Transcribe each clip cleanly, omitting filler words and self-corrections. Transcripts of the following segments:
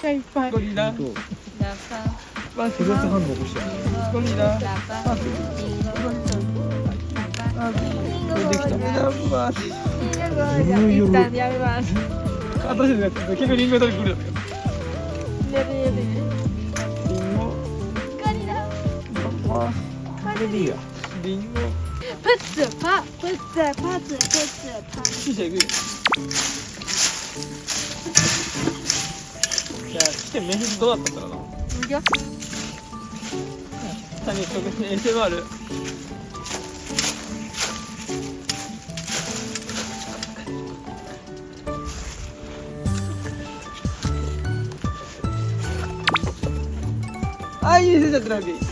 がいっぱい。ゴリラ。バス。反応起こしてる。ゴリラ。バス。できた。バス。一旦やめます。私のやつ結局リンゴ取り来るよ。やでやで。リンゴ。ゴリラ。バス。これでいいや。リンゴ。プッツパプッツパツプッツパ。シシャ行くよ。じゃあ来て面接どうだったんだろうな。いや。下に直接 SMR。あ、いい出ちゃってるわけ。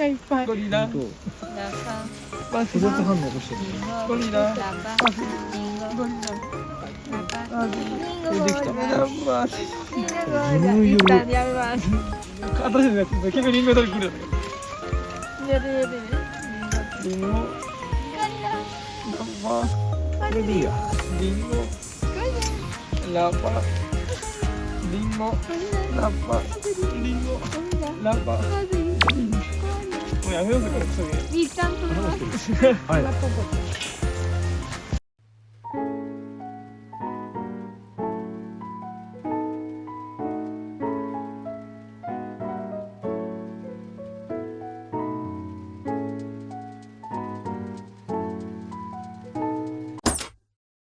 がいっぱい。ゴリラ。バス。反応起こしてる。ゴリラ。バス。ゴリラ。できた。バス。一旦やめます。私のやつ結局リンゴ取り来るよ。やでやで。リンゴ。バス。これでいいや。リンゴ。ラッパ。リンゴ。ラッパ。リンゴ。ラッパ。もうやめようぜこれ。一旦止めます。はい。